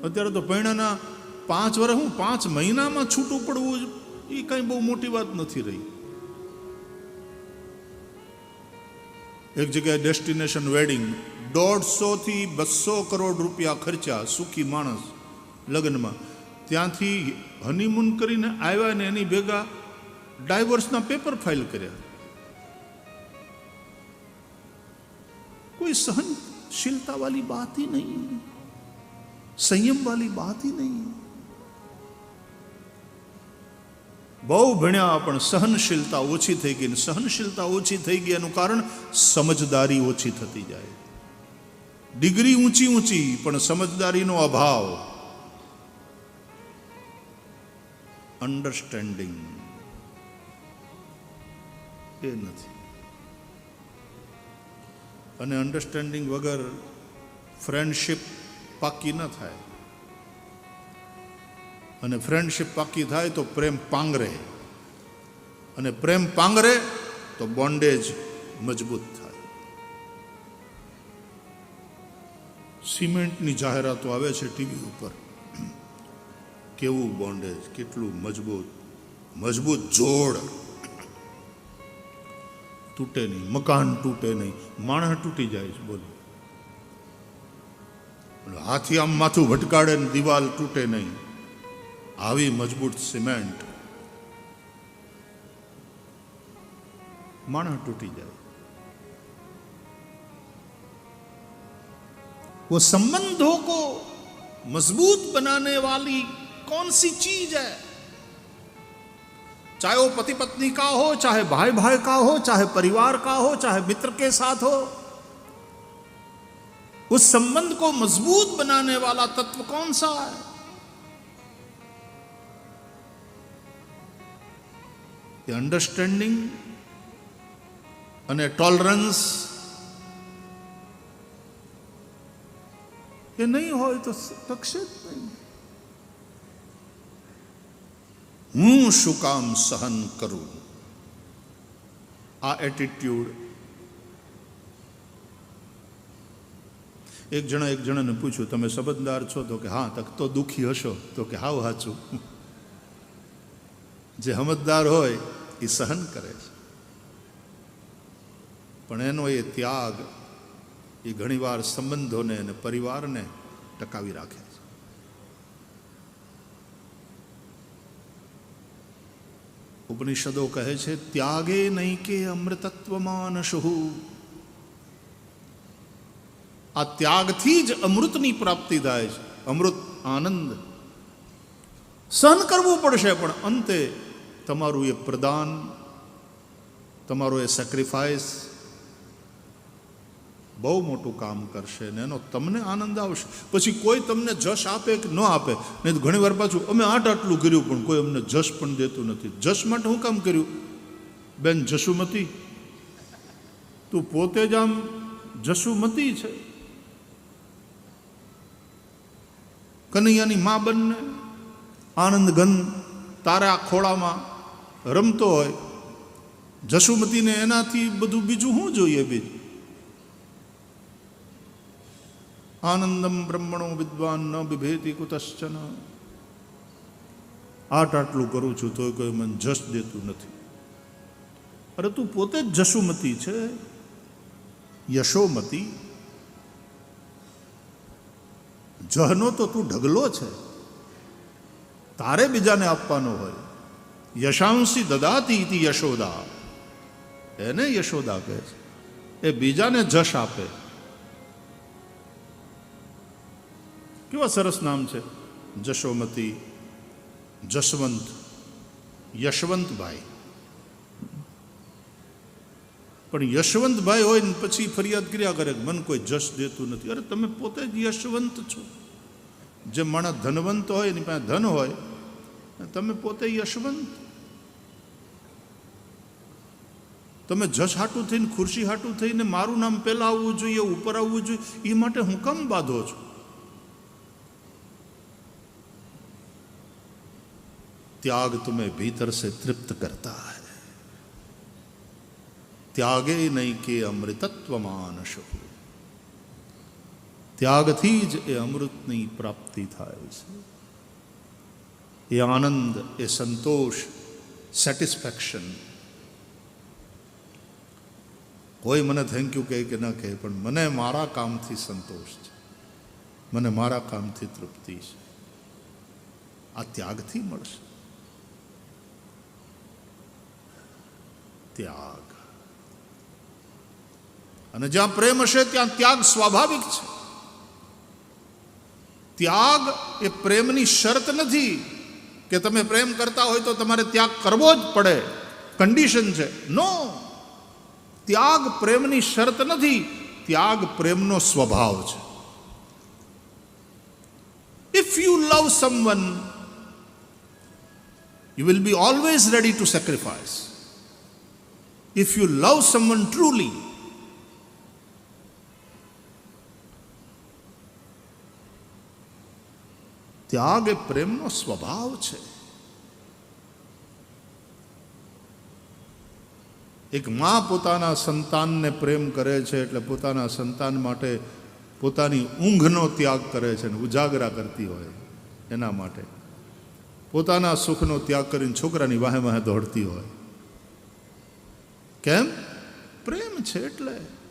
અત્યારે તો પૈણાના 5 વર્ષ, હું 5 મહિનામાં છૂટું પડવું એ કઈ બહુ મોટી વાત નથી રહી. એક જગ્યાએ ડેસ્ટિનેશન વેડિંગ 150 થી 200 કરોડ રૂપિયા ખર્ચા, સુખી માણસ લગ્નમાં. ત્યાંથી હનીમૂન કરીને આવ્યા ને એની ભેગા ડાયવોર્સના પેપર ફાઇલ કર્યા. कोई सहनशीलता वाली बात ही नहीं, संयम वाली बात ही नहीं. બહુ ભણ્યા પણ સહનશીલતા ઓછી થઈ ગઈ. સહનશીલતા ઓછી થઈ ગઈ એનું કારણ સમજદારી ઓછી થતી જાય. ડિગ્રી ઊંચી ઊંચી પણ સમજદારીનો અભાવ, અન્ડરસ્ટેન્ડિંગ એ નથી. અને અન્ડરસ્ટેન્ડિંગ વગર ફ્રેન્ડશિપ પાકી ન થાય. અને ફ્રેન્ડશિપ પાકી થાય તો પ્રેમ પાંગરે, અને પ્રેમ પાંગરે તો બોન્ડેજ મજબૂત થાય. સિમેન્ટની જાહેરાતો આવે છે ટીવી ઉપર, કેવું બોન્ડેજ, કેટલું મજબૂત, મજબૂત જોડ, તૂટે નહીં, મકાન તૂટે નહીં, માણસ તૂટી જાય છે. બોલો, હાથી આમ માથું ભટકાડે ને દિવાલ તૂટે નહીં. આવી મજબૂત સિમેન્ટ, माना टूटी जाए। वो संबंधों को मजबूत बनाने वाली कौन सी चीज है, चाहे वो पति पत्नी का हो, चाहे भाई भाई का हो, चाहे परिवार का हो, चाहे मित्र के साथ हो, उस संबंध को मजबूत बनाने वाला तत्व कौन सा है? ये अंडरस्टैंडिंग અને ટોલરન્સ એ નહીં હોય તો ટકશે જ નહીં. હું શું કામ સહન કરું, આ એટીટ્યુડ. એક જણાને પૂછ્યું, તમે સંબંધદાર છો? તો કે હા. તક તો દુઃખી હશો? તો કે હાવ હાચું. જે સમજદાર હોય એ સહન કરે છે, પણ એનો એ ત્યાગ એ ઘણીવાર સંબંધોને અને પરિવારને ટકાવી રાખે છે. ઉપનિષદો કહે છે, ત્યાગે નહીં કે અમૃતત્વમાં નશુઃ. આ ત્યાગથી જ અમૃતની પ્રાપ્તિ થાય છે, અમૃત આનંદ. સહન કરવું પડશે, પણ અંતે તમારું એ પ્રદાન, તમારો એ સેક્રિફાઈસ બહુ મોટું કામ કરશે ને એનો તમને આનંદ આવશે. પછી કોઈ તમને જશ આપે કે ન આપે, નહીં તો ઘણી વાર પાછું અમે આટલું કર્યું પણ કોઈ અમને જશ પણ દેતું નથી. જશ માટે હું કામ કર્યું? બેન જશુમતી, તું પોતે જ આમ જશુમતી છે. કનૈયાની મા બંને આનંદ ઘન તારા ખોળામાં રમતો હોય, જશુમતીને એનાથી બધું બીજું શું જોઈએ? બીજું આનંદમ બ્રહ્મણો વિદ્વાન ન બિભેતિ કુતશ્ચન. આટલું કરું છું તો કોઈ મને જશ દેતું નથી. અરે તું પોતે જ જશુમતી છે, યશોમતી. જહનો તો તું ઢગલો છે, તારે બીજાને આપવાનો હોય. યશાંસી દદાતી ઇતિ યશોદા, એને યશોદા કહે છે. એ બીજાને જશ આપે. કેવા સરસ નામ છે, જશોમતી, જશવંત, યશવંતભાઈ. પણ યશવંતભાઈ હોય ને પછી ફરિયાદ કર્યા કરે, મને કોઈ જશ દેતું નથી. અરે તમે પોતે જ યશવંત છો. જે માણસ ધનવંત હોય એની પાસે ધન હોય, તમે પોતે યશવંત. તમે જશ હાટું થઈને, ખુરશી હાટું થઈને મારું નામ પહેલાં આવવું જોઈએ, ઉપર આવવું જોઈએ, એ માટે હું કેમ બાંધો છો? त्याग तुम्हें भीतर से तृप्त करता है. त्यागे नहीं के अमृतत्व मानशु. ત્યાગથી જ એ અમૃતની પ્રાપ્તિ થાય છે. એ આનંદ, એ સંતોષ, સેટિસ્ફેક્શન. કોઈ મને થેન્ક યુ કહે કે ન કહે, પણ મને મારા કામથી સંતોષ છે, મને મારા કામથી તૃપ્તિ છે. આ ત્યાગથી મળશે. ત્યાગ. અને જ્યાં પ્રેમ હશે ત્યાં ત્યાગ સ્વાભાવિક છે. ત્યાગ એ પ્રેમની શરત નથી કે તમે પ્રેમ કરતા હોય તો તમારે ત્યાગ કરવો જ પડે, કન્ડિશન છે. નો, ત્યાગ પ્રેમની શરત નથી, ત્યાગ પ્રેમનો સ્વભાવ છે. If you love someone, you will be always ready to sacrifice. If you love someone truly, ત્યાગ એ પ્રેમનો સ્વભાવ છે. એક માં પોતાના સંતાનને પ્રેમ કરે છે એટલે પોતાના સંતાન માટે પોતાની ઊંઘનો ત્યાગ કરે છે ને ઉજાગરા કરતી હોય એના માટે. પોતાના સુખનો ત્યાગ કરીને છોકરાની વાહે વાહે દોડતી હોય. કેમ? પ્રેમ છે એટલે.